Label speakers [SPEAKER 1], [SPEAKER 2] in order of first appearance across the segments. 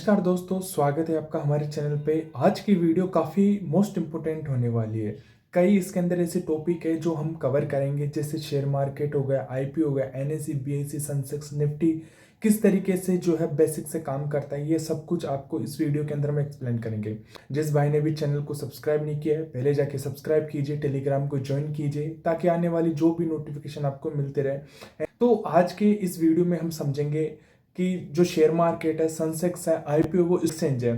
[SPEAKER 1] नमस्कार दोस्तों, स्वागत है आपका हमारे चैनल पे। आज की वीडियो काफ़ी मोस्ट इम्पोर्टेंट होने वाली है। कई इसके अंदर ऐसे टॉपिक है जो हम कवर करेंगे, जैसे शेयर मार्केट हो गया, आईपीओ हो गया, एनएसई, बीएसई, सेंसेक्स, निफ्टी किस तरीके से जो है बेसिक से काम करता है, ये सब कुछ आपको इस वीडियो के अंदर में एक्सप्लेन करेंगे। जिस भाई ने भी चैनल को सब्सक्राइब नहीं किया है, पहले जाके सब्सक्राइब कीजिए, टेलीग्राम को ज्वाइन कीजिए ताकि आने वाली जो भी नोटिफिकेशन आपको मिलते रहे। तो आज के इस वीडियो में हम समझेंगे कि जो शेयर मार्केट है, सेंसेक्स है, आईपीओ, वो एक्सचेंज है,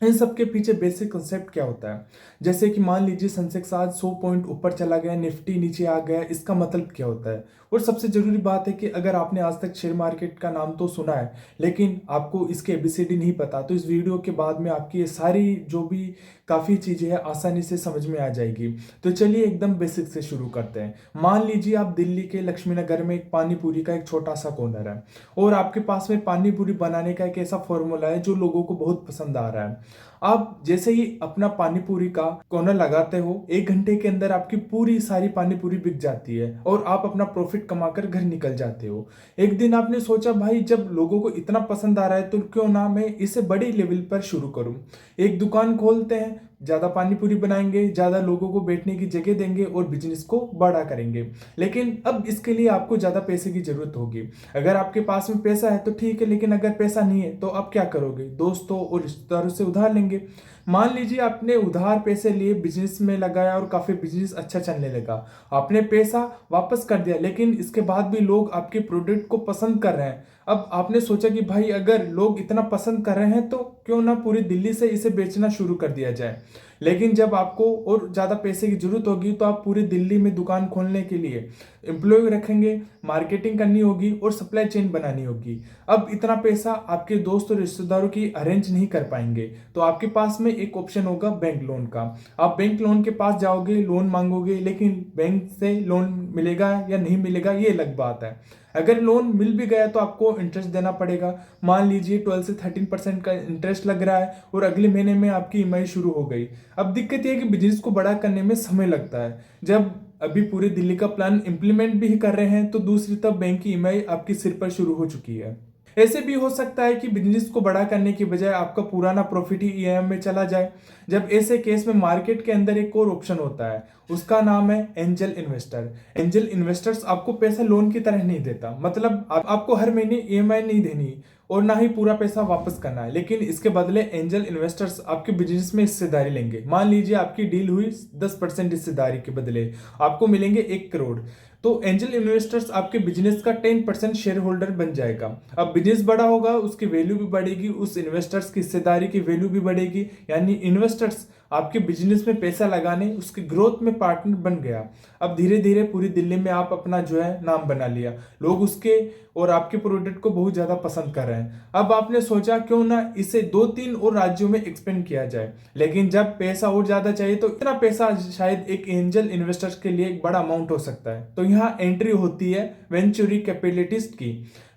[SPEAKER 1] इन सब के पीछे बेसिक कंसेप्ट क्या होता है। जैसे कि मान लीजिए सेंसेक्स आज 100 पॉइंट ऊपर चला गया, निफ्टी नीचे आ गया, इसका मतलब क्या होता है। और सबसे जरूरी बात है कि अगर आपने आज तक शेयर मार्केट का नाम तो सुना है लेकिन आपको इसके एबीसीडी नहीं पता, तो इस वीडियो के बाद में आपकी ये सारी जो भी काफ़ी चीज़ें हैं आसानी से समझ में आ जाएगी। तो चलिए एकदम बेसिक से शुरू करते हैं। मान लीजिए आप दिल्ली के लक्ष्मी नगर में एक पानी पूरी का एक छोटा सा कॉर्नर है और आपके पास में पानी पूरी बनाने का एक ऐसा फॉर्मूला है जो लोगों को बहुत पसंद आ रहा है। आप जैसे ही अपना पानी पूरी का कॉर्नर लगाते हो, 1 घंटे के अंदर आपकी पूरी सारी पानी पूरी बिक जाती है और आप अपना प्रॉफिट कमाकर घर निकल जाते हो। एक दिन आपने सोचा, भाई जब लोगों को इतना पसंद आ रहा है तो क्यों ना मैं इसे बड़ी लेवल पर शुरू करूं। एक दुकान खोलते हैं, ज्यादा पानी पूरी बनाएंगे, ज्यादा लोगों को बैठने की जगह देंगे और बिजनेस को बड़ा करेंगे। लेकिन अब इसके लिए आपको ज्यादा पैसे की जरूरत होगी। अगर आपके पास में पैसा है तो ठीक है, लेकिन अगर पैसा नहीं है तो आप क्या करोगे? दोस्तों और रिश्तेदारों से उधार लेंगे। मान लीजिए आपने उधार पैसे लिए, बिजनेस में लगाया और काफी बिजनेस अच्छा चलने लगा। आपने पैसा वापस कर दिया, लेकिन इसके बाद भी लोग आपके प्रोडक्ट को पसंद कर रहे हैं। अब आपने सोचा कि भाई अगर लोग इतना पसंद कर रहे हैं तो क्यों ना पूरी दिल्ली से इसे बेचना शुरू कर दिया जाए। लेकिन जब आपको और ज़्यादा पैसे की जरूरत होगी तो आप पूरी दिल्ली में दुकान खोलने के लिए एम्प्लॉय रखेंगे, मार्केटिंग करनी होगी और सप्लाई चेन बनानी होगी। अब इतना पैसा आपके दोस्त और रिश्तेदारों की अरेंज नहीं कर पाएंगे, तो आपके पास में एक ऑप्शन होगा बैंक लोन का। आप बैंक लोन के पास जाओगे, लोन मांगोगे, लेकिन बैंक से लोन मिलेगा या नहीं मिलेगा ये अलग बात है। अगर लोन मिल भी गया तो आपको इंटरेस्ट देना पड़ेगा। मान लीजिए 12 से 13% का इंटरेस्ट लग रहा है और अगले महीने में आपकी ईएमआई शुरू हो गई। अब दिक्कत यह है कि बिजनेस को बड़ा करने में समय लगता है। जब अभी पूरी दिल्ली का प्लान इंप्लीमेंट भी कर रहे हैं तो दूसरी तरफ बैंक की ईएमआई आपके सिर पर शुरू हो चुकी है। ऐसे भी हो सकता है कि बिजनेस को बड़ा करने की बजाय आपका पुराना प्रॉफिट ही ईएमआई में चला जाए। जब ऐसे केस में मार्केट के अंदर एक और ऑप्शन होता है, उसका नाम है एंजल इन्वेस्टर। एंजल इन्वेस्टर्स आपको पैसा लोन की तरह नहीं देता, मतलब आपको हर महीने ईएमआई नहीं देनी और ना ही पूरा पैसा वापस करना है, लेकिन इसके बदले एंजल इन्वेस्टर्स आपके बिजनेस में हिस्सेदारी लेंगे। मान लीजिए आपकी डील हुई 10% हिस्सेदारी के बदले आपको मिलेंगे 1 करोड़, तो एंजल इन्वेस्टर्स आपके बिजनेस का 10% शेयर होल्डर बन जाएगा। अब बिजनेस बड़ा होगा, उसकी वैल्यू भी बढ़ेगी, उस इन्वेस्टर्स की हिस्सेदारी की वैल्यू भी बढ़ेगी, यानी इन्वेस्टर्स आपके बिजनेस में पैसा लगाने, उसके ग्रोथ में पार्टनर बन गया। अब धीरे धीरे पूरी दिल्ली में आप अपना जो है नाम बना लिया, लोग उसके और आपके प्रोडक्ट को बहुत ज्यादा पसंद कर रहे हैं। अब आपने सोचा क्यों ना इसे 2-3 और राज्यों में एक्सपेंड किया जाए, लेकिन जब पैसा और ज्यादा चाहिए तो इतना पैसा शायद एक एंजल इन्वेस्टर्स के लिए एक बड़ा अमाउंट हो सकता है। तो यहाँ एंट्री होती है वेंचुरी कैपिटलिस्ट की।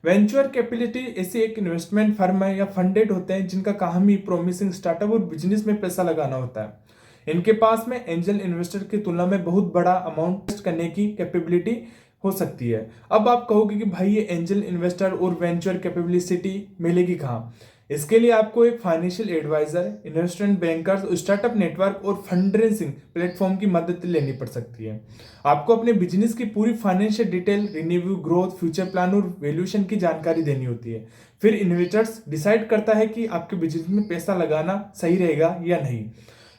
[SPEAKER 1] वेंचर कैपिटलिटी ऐसी एक इन्वेस्टमेंट फर्म है या फंडेड होते हैं जिनका काम ही प्रॉमिसिंग स्टार्टअप और बिजनेस में पैसा लगाना होता है। इनके पास में एंजल इन्वेस्टर की तुलना में बहुत बड़ा अमाउंट इन्वेस्ट करने की कैपेबिलिटी हो सकती है। अब आप कहोगे कि भाई ये एंजल इन्वेस्टर और वेंचर कैपेबिलिटी मिलेगी कहाँ? इसके लिए आपको एक financial adviser, investment bankers, startup network और फंड रेजिंग प्लेटफॉर्म की मदद लेनी पड़ सकती है। आपको अपने बिजनेस की पूरी financial detail, renew, growth, future plan और वैल्यूएशन की जानकारी देनी होती है। फिर इन्वेस्टर्स डिसाइड करता है कि आपके बिजनेस में पैसा लगाना सही रहेगा या नहीं,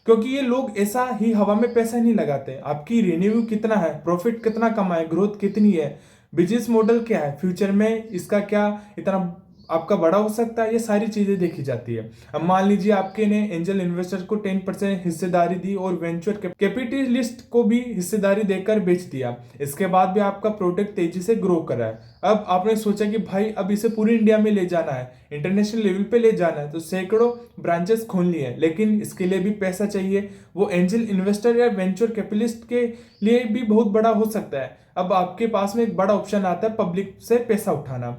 [SPEAKER 1] क्योंकि ये लोग ऐसा ही हवा में पैसा नहीं लगाते। आपकी रेवेन्यू कितना है, प्रॉफिट कितना कमाए, ग्रोथ कितनी है, बिजनेस मॉडल क्या है, फ्यूचर में इसका क्या इतना आपका बड़ा हो सकता है, ये सारी चीजें देखी जाती है। अब मान लीजिए आपके ने एंजल इन्वेस्टर को 10% हिस्सेदारी दी और वेंचर कैपिटलिस्ट को भी हिस्सेदारी देकर बेच दिया। इसके बाद भी आपका प्रोडक्ट तेजी से ग्रो कर रहा है। अब आपने सोचा कि भाई अब इसे पूरी इंडिया में ले जाना है, इंटरनेशनल लेवल पे ले जाना है, तो सैकड़ों ब्रांचेस खोलनी है, लेकिन इसके लिए भी पैसा चाहिए। वो एंजल इन्वेस्टर या वेंचर कैपिटलिस्ट के लिए भी बहुत बड़ा हो सकता है। अब आपके पास में एक बड़ा ऑप्शन आता है पब्लिक से पैसा उठाना।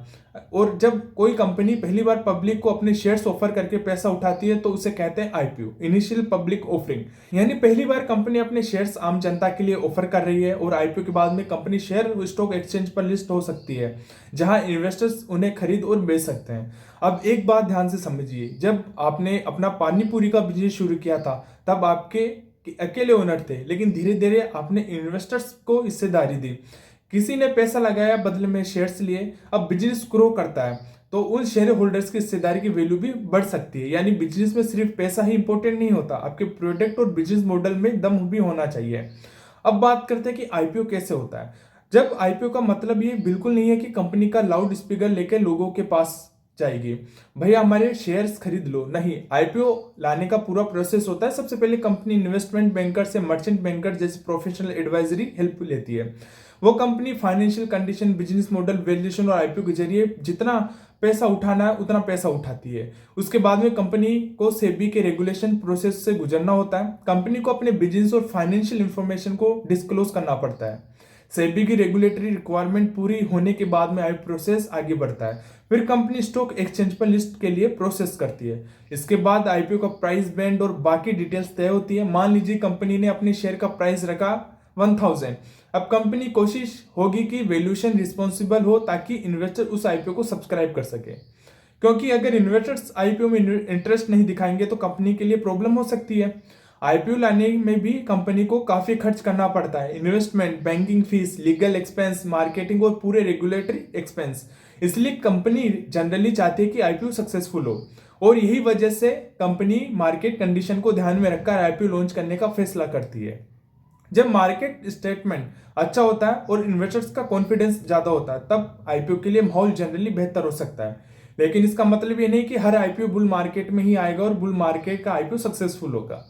[SPEAKER 1] और जब कोई कंपनी पहली बार पब्लिक को अपने शेयर्स ऑफर करके पैसा उठाती है तो उसे कहते हैं आईपीओ, इनिशियल पब्लिक ऑफरिंग। यानी पहली बार कंपनी अपने शेयर्स आम जनता के लिए ऑफर कर रही है और आईपीओ के बाद में कंपनी शेयर स्टॉक एक्सचेंज पर लिस्ट हो सकती है। है जहां इन्वेस्टर्स उन्हें खरीद और बेच सकते हैं। अब एक बात ध्यान से समझिए, जब आपने अपना पानी पूरी का बिजनेस शुरू किया था तब आपके अकेले ओनर थे, लेकिन धीरे धीरे आपने इन्वेस्टर्स को हिस्सेदारी दी, किसी ने पैसा लगाया, बदले में शेयर्स लिए। अब बिजनेस ग्रो करता है तो उन शेयर होल्डर्स की हिस्सेदारी की वैल्यू भी बढ़ सकती है। यानी बिजनेस में सिर्फ पैसा ही इंपॉर्टेंट नहीं होता, आपके प्रोडक्ट और बिजनेस मॉडल में दम भी होना चाहिए। अब बात करते हैं कि आईपीओ कैसे होता है। जब आईपीओ का मतलब ये बिल्कुल नहीं है कि कंपनी का लाउड स्पीकर लेकर लोगों के पास जाएगी, भैया हमारे शेयर्स खरीद लो, नहीं। आईपीओ लाने का पूरा प्रोसेस होता है। सबसे पहले कंपनी इन्वेस्टमेंट बैंकर से मर्चेंट बैंकर जैसे प्रोफेशनल एडवाइजरी हेल्प लेती है। वो company financial condition, business model, valuation और आईपीओ के जरिए जितना पैसा उठाना है उतना पैसा उठाती है। उसके बाद में कंपनी को सेबी के रेगुलेशन प्रोसेस से गुजरना होता है। कंपनी को अपने बिजनेस और फाइनेंशियल इंफॉर्मेशन को डिस्क्लोज करना पड़ता है। सेबी की रेगुलेटरी रिक्वायरमेंट पूरी होने के बाद में आईपीओ प्रोसेस आगे बढ़ता है। फिर कंपनी स्टॉक एक्सचेंज पर लिस्ट के लिए प्रोसेस करती है। इसके बाद आईपीओ का प्राइस बैंड और बाकी डिटेल्स तय होती है। मान लीजिए कंपनी ने अपने शेयर का प्राइस रखा 1000। अब कंपनी कोशिश होगी कि वैल्यूएशन रिस्पॉन्सिबल हो ताकि इन्वेस्टर उस आईपीओ को सब्सक्राइब कर सके, क्योंकि अगर इन्वेस्टर्स आईपीओ में इंटरेस्ट नहीं दिखाएंगे तो कंपनी के लिए प्रॉब्लम हो सकती है। आईपीओ लाने में भी कंपनी को काफी खर्च करना पड़ता है, investment, banking fees, legal expense, marketing और पूरे रेगुलेटरी एक्सपेंस। इसलिए कंपनी जनरली चाहती है कि आईपीओ सक्सेसफुल हो, और यही वजह से कंपनी मार्केट कंडीशन को ध्यान में रखकर आईपीओ लॉन्च करने का फैसला करती है। जब मार्केट स्टेटमेंट अच्छा होता है और इन्वेस्टर्स का कॉन्फिडेंस ज्यादा होता है तब आईपीओ के लिए माहौल जनरली बेहतर हो सकता है। लेकिन इसका मतलब ये नहीं कि हर आईपीओ बुल मार्केट में ही आएगा और बुल मार्केट का आईपीओ सक्सेसफुल होगा।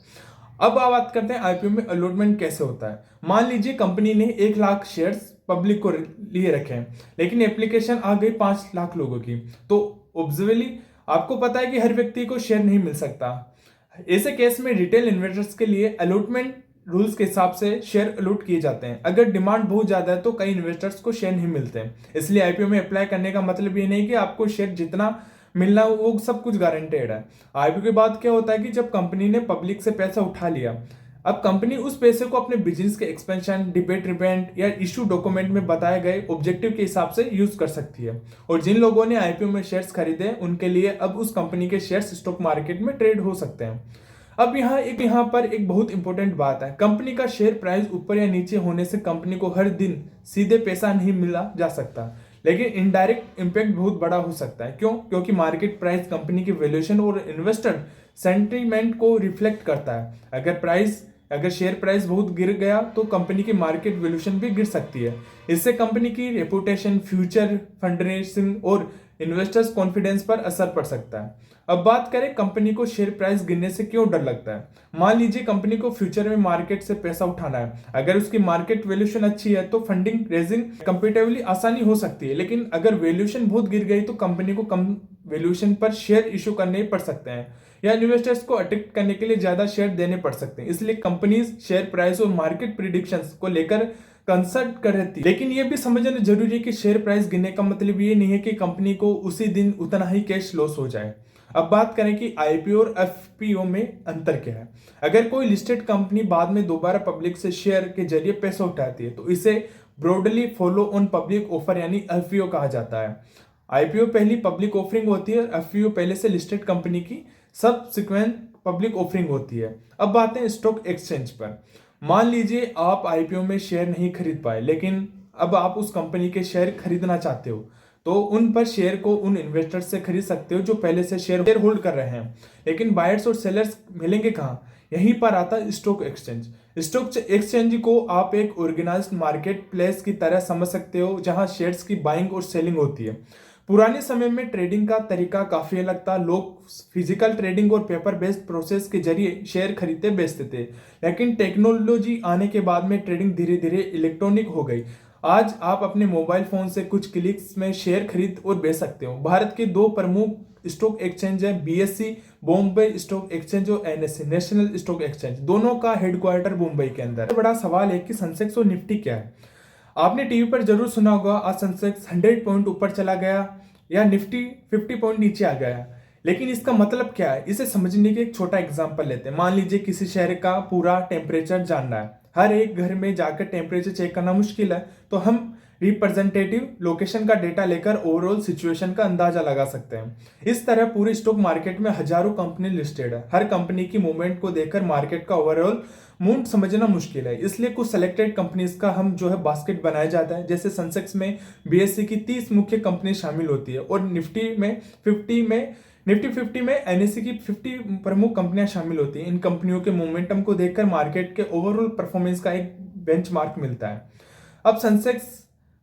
[SPEAKER 1] अब आप बात करते हैं आईपीओ में अलॉटमेंट कैसे होता है। मान लीजिए कंपनी ने 1 लाख शेयर्स पब्लिक को लिए रखे हैं, लेकिन एप्लीकेशन आ गई 5 लाख लोगों की, तो ऑब्वियसली आपको पता है कि हर व्यक्ति को शेयर नहीं मिल सकता। ऐसे केस में रिटेल इन्वेस्टर्स के लिए अलॉटमेंट रूल्स के हिसाब से शेयर अलॉट किए जाते हैं। अगर डिमांड बहुत ज्यादा है तो कई इन्वेस्टर्स को शेयर नहीं मिलते हैं। इसलिए आईपीओ में अप्लाई करने का मतलब ये नहीं कि आपको शेयर जितना मिलना वो सब कुछ गारंटेड है। आईपीओ के बाद क्या होता है कि जब कंपनी ने पब्लिक से पैसा उठा लिया, अब कंपनी उस पैसे को अपने बिजनेस के एक्सपेंशन, डिबेट रिवेंट या इशू डॉक्यूमेंट में बताए गए ऑब्जेक्टिव के हिसाब से यूज कर सकती है। और जिन लोगों ने आईपीओ में शेयर्स खरीदे उनके लिए अब उस कंपनी के शेयर्स स्टॉक मार्केट में ट्रेड हो सकते हैं। अब यहाँ पर एक बहुत इंपॉर्टेंट बात है, कंपनी का शेयर प्राइस ऊपर या नीचे होने से कंपनी को हर दिन सीधे पैसा नहीं मिला जा सकता, लेकिन इनडायरेक्ट इंपैक्ट बहुत बड़ा हो सकता है। क्यों? क्योंकि मार्केट प्राइस कंपनी की वैल्यूएशन और इन्वेस्टर सेंटीमेंट को रिफ्लेक्ट करता है। अगर शेयर प्राइस बहुत गिर गया तो कंपनी की मार्केट वैल्यूएशन भी गिर सकती है। इससे कंपनी की रेपुटेशन, फ्यूचर फंडरेजिंग और इन्वेस्टर्स कॉन्फिडेंस पर असर पड़ सकता है। अब बात करें कंपनी को शेयर प्राइस गिरने से क्यों डर लगता है। मान लीजिए कंपनी को फ्यूचर में मार्केट से पैसा उठाना है, अगर उसकी मार्केट वैल्यूएशन अच्छी है तो फंडिंग रेजिंग कंपैरेटिवली आसानी हो सकती है। लेकिन अगर वैल्यूएशन बहुत गिर गई तो कंपनी को कम वैल्यूएशन पर शेयर इशू करने पड़ सकते हैं या इन्वेस्टर्स को अट्रैक्ट करने के लिए ज्यादा शेयर देने पड़ सकते हैं। इसलिए कंपनीज शेयर प्राइस और मार्केट प्रिडिक्शंस को लेकर कंसल्ट कर रही थी। लेकिन यह भी समझना जरूरी है कि शेयर प्राइस गिरने का मतलब ये नहीं है कि कंपनी को उसी दिन उतना ही कैश लॉस हो जाए। अब बात करें कि आईपीओ और एफपीओ में अंतर क्या है। अगर कोई लिस्टेड कंपनी बाद में दोबारा पब्लिक से शेयर के जरिए पैसा उठाती है तो इसे broadly follow on public offer यानी एफपीओ कहा जाता है। आईपीओ पहली पब्लिक ऑफरिंग होती है, एफपीओ पहले से लिस्टेड कंपनी की सबसिक्वेंट पब्लिक ऑफरिंग होती है। अब बात है स्टॉक एक्सचेंज पर। मान लीजिए आप आईपीओ में शेयर नहीं खरीद पाए, लेकिन अब आप उस कंपनी के शेयर खरीदना चाहते हो, तो उन पर शेयर को उन इन्वेस्टर्स से खरीद सकते हो जो पहले से शेयर होल्ड कर रहे हैं। लेकिन बायर्स और सेलर्स मिलेंगे कहाँ? यहीं पर आता है स्टॉक एक्सचेंज। स्टॉक एक्सचेंज को आप एक ऑर्गेनाइज्ड मार्केट प्लेस की तरह समझ सकते हो जहां शेयर्स की बाइंग और सेलिंग होती है। पुराने समय में ट्रेडिंग का तरीका काफी अलग था। लोग फिजिकल ट्रेडिंग और पेपर बेस्ड प्रोसेस के जरिए शेयर खरीदते बेचते थे, लेकिन टेक्नोलॉजी आने के बाद में ट्रेडिंग धीरे धीरे इलेक्ट्रॉनिक हो गई। आज आप अपने मोबाइल फोन से कुछ क्लिक्स में शेयर खरीद और बेच सकते हो। भारत के 2 प्रमुख स्टॉक एक्सचेंज है, बीएसई बॉम्बे स्टॉक एक्सचेंज और एनएससी नेशनल स्टॉक एक्सचेंज। दोनों का हेडक्वार्टर मुंबई के अंदर। बड़ा सवाल है कि सेंसेक्स और निफ्टी क्या है। आपने टीवी पर जरूर सुना होगा आज सेंसेक्स 100 पॉइंट ऊपर चला गया या निफ्टी 50 पॉइंट नीचे आ गया, लेकिन इसका मतलब क्या है इसे समझने के एक छोटा एग्जांपल लेते हैं। मान लीजिए किसी शहर का पूरा टेम्परेचर जानना है। हर एक घर में जाकर टेम्परेचर चेक करना मुश्किल है, तो हम रिप्रेजेंटेटिव लोकेशन का डेटा लेकर ओवरऑल सिचुएशन का अंदाजा लगा सकते हैं। इस तरह पूरे स्टॉक मार्केट में हजारों कंपनी लिस्टेड है। हर कंपनी की मूवमेंट को देखकर मार्केट का ओवरऑल मूड समझना मुश्किल है, इसलिए कुछ सेलेक्टेड कंपनीज का हम जो है बास्केट बनाया जाता है। जैसे सेंसेक्स में बीएसई की 30 मुख्य कंपनी शामिल होती है और निफ्टी 50 में एनएससी की 50 प्रमुख कंपनियां शामिल होती हैं। इन कंपनियों के मोमेंटम को देखकर मार्केट के ओवरऑल परफॉर्मेंस का एक बेंचमार्क मिलता है। अब सेंसेक्स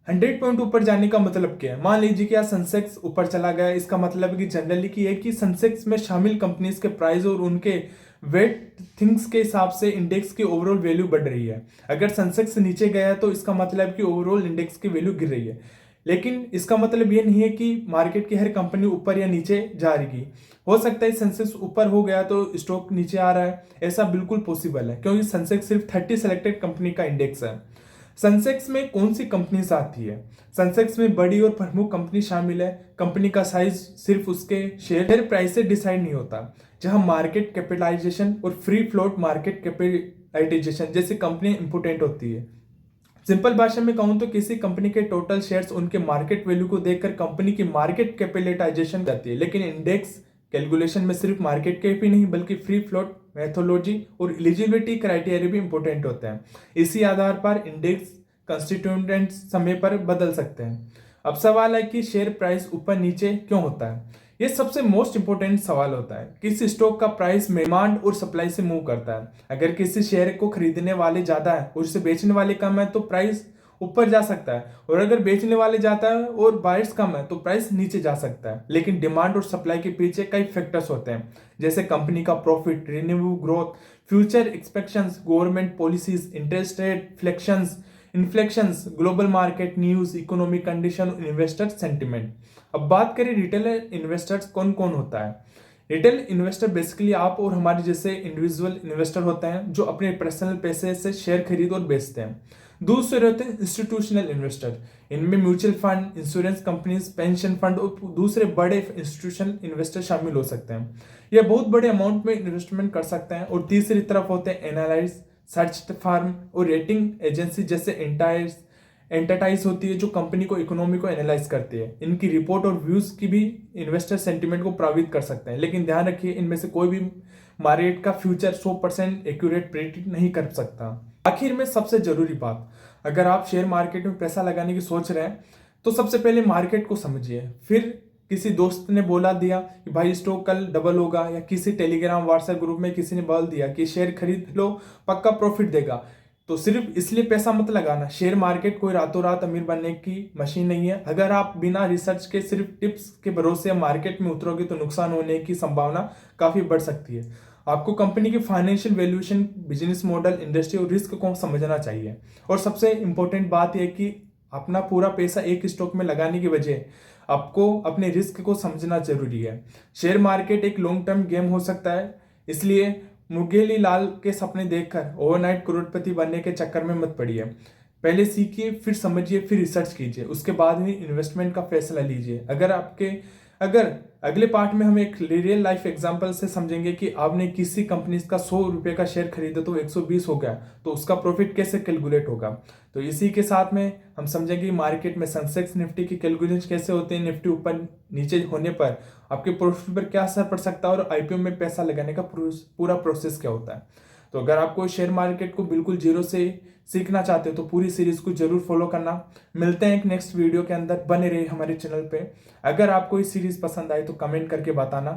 [SPEAKER 1] 100 पॉइंट ऊपर जाने का मतलब क्या है? मान लीजिए कि आज सेंसेक्स ऊपर चला गया, इसका मतलब है कि जनरली की है कि सेंसेक्स में शामिल कंपनीज के प्राइस और उनके वेट थिंग्स के हिसाब से इंडेक्स की ओवरऑल वैल्यू बढ़ रही है। अगर सेंसेक्स नीचे गया है तो इसका मतलब कि ओवरऑल इंडेक्स की वैल्यू गिर रही है। लेकिन इसका मतलब ये नहीं है कि मार्केट की हर कंपनी ऊपर या नीचे जा रही। हो सकता है सेंसेक्स ऊपर हो गया तो स्टॉक नीचे आ रहा है, ऐसा बिल्कुल पॉसिबल है क्योंकि सेंसेक्स सिर्फ 30 सेलेक्टेड कंपनी का इंडेक्स है। सेंसेक्स में कौन सी कंपनीज आती है? सेंसेक्स में बड़ी और प्रमुख कंपनी शामिल है। कंपनी का साइज सिर्फ उसके शेयर प्राइस से डिसाइड नहीं होता। जहां मार्केट कैपिटलाइजेशन और फ्री फ्लोट मार्केट कैपिटलाइजेशन जैसी कंपनी इंपोर्टेंट होती है। सिंपल भाषा में कहूं तो किसी कंपनी के टोटल शेयर्स उनके मार्केट वैल्यू को देखकर कंपनी की मार्केट कैपिटलाइजेशन करती है। लेकिन इंडेक्स कैलकुलेशन में सिर्फ मार्केट कैप ही नहीं बल्कि फ्री फ्लोट मेथोलॉजी और एलिजिबिलिटी क्राइटेरिया भी इंपॉर्टेंट होते हैं। इसी आधार पर इंडेक्स कंस्टिट्यूएंट समय पर बदल सकते हैं। अब सवाल है कि शेयर प्राइस ऊपर नीचे क्यों होता है? ये सबसे मोस्ट इंपोर्टेंट सवाल होता है। किसी स्टॉक का प्राइस डिमांड और सप्लाई से मूव करता है। अगर किसी शेयर को खरीदने वाले ज्यादा है और उसे बेचने वाले कम है तो प्राइस ऊपर जा सकता है, और अगर बेचने वाले जाता है और बायर्स कम है तो प्राइस नीचे जा सकता है। लेकिन डिमांड और सप्लाई के पीछे कई फैक्टर्स होते हैं, जैसे कंपनी का profit, revenue growth, future expectations, government policies, interest rate fluctuations, inflations, global market news, economic condition, investor sentiment. अब बात करें रिटेल इन्वेस्टर्स कौन कौन होता है। रिटेल इन्वेस्टर बेसिकली आप और हमारे जैसे इंडिविजुअल इन्वेस्टर होते हैं जो अपने पर्सनल पैसे से शेयर खरीद और बेचते हैं। दूसरे होते हैं इंस्टीट्यूशनल इन्वेस्टर। इनमें mutual fund, insurance companies, pension fund और दूसरे बड़े इंस्टीट्यूशनल इन्वेस्टर शामिल हो सकते हैं। यह बहुत बड़े अमाउंट में इन्वेस्टमेंट कर सकते हैं। और तीसरी तरफ होते हैं एनालिस्ट, सर्च फर्म और रेटिंग एजेंसी जैसे एंटरटाइज होती है जो कंपनी को इकोनॉमी को एनालाइज करती है। इनकी रिपोर्ट और व्यूज की भी इन्वेस्टर सेंटिमेंट को प्रभावित कर सकते हैं। लेकिन ध्यान रखिए इनमें से कोई भी मार्केट का फ्यूचर 100% एक्यूरेट प्रेडिक्ट नहीं कर सकता। आखिर में सबसे जरूरी बात, अगर आप शेयर मार्केट में पैसा लगाने की सोच रहे हैं तो सबसे पहले मार्केट को समझिए। फिर किसी दोस्त ने बोला दिया कि भाई स्टॉक कल डबल होगा, या किसी टेलीग्राम व्हाट्सएप ग्रुप में किसी ने बोल दिया कि शेयर खरीद लो पक्का प्रॉफिट देगा, तो सिर्फ इसलिए पैसा मत लगाना। शेयर मार्केट कोई रातों रात अमीर बनने की मशीन नहीं है। अगर आप बिना रिसर्च के सिर्फ टिप्स के भरोसे मार्केट में उतरोगे तो नुकसान होने की संभावना काफी बढ़ सकती है। आपको कंपनी की financial valuation, business model, industry और रिस्क को समझना चाहिए। और सबसे इंपॉर्टेंट बात यह कि अपना पूरा पैसा एक स्टॉक में लगाने की बजाय आपको अपने रिस्क को समझना जरूरी है। शेयर मार्केट एक लॉन्ग टर्म गेम हो सकता है, इसलिए मुगेली लाल के सपने देखकर ओवरनाइट करोड़पति बनने के चक्कर में मत पड़िए। पहले सीखिए, फिर समझिए, फिर रिसर्च कीजिए, उसके बाद ही इन्वेस्टमेंट का फैसला लीजिए। अगर अगले पार्ट में हम एक रियल लाइफ एग्जांपल से समझेंगे कि आपने किसी कंपनी का 100 रुपए का शेयर खरीदा तो 120 हो गया, तो उसका प्रॉफिट कैसे कैलकुलेट होगा। तो इसी के साथ में हम समझेंगे मार्केट में सेंसेक्स निफ्टी की कैलकुलेशन कैसे होते हैं, निफ्टी ऊपर नीचे होने पर आपके प्रॉफिट पर क्या असर पड़ सकता है, और आईपीओ में पैसा लगाने का पूरा प्रोसेस क्या होता है। तो अगर आपको शेयर मार्केट को बिल्कुल जीरो से सीखना चाहते हो तो पूरी सीरीज को जरूर फॉलो करना। मिलते हैं एक नेक्स्ट वीडियो के अंदर, बने रहिए हमारे चैनल पे। अगर आपको ये सीरीज पसंद आए तो कमेंट करके बताना।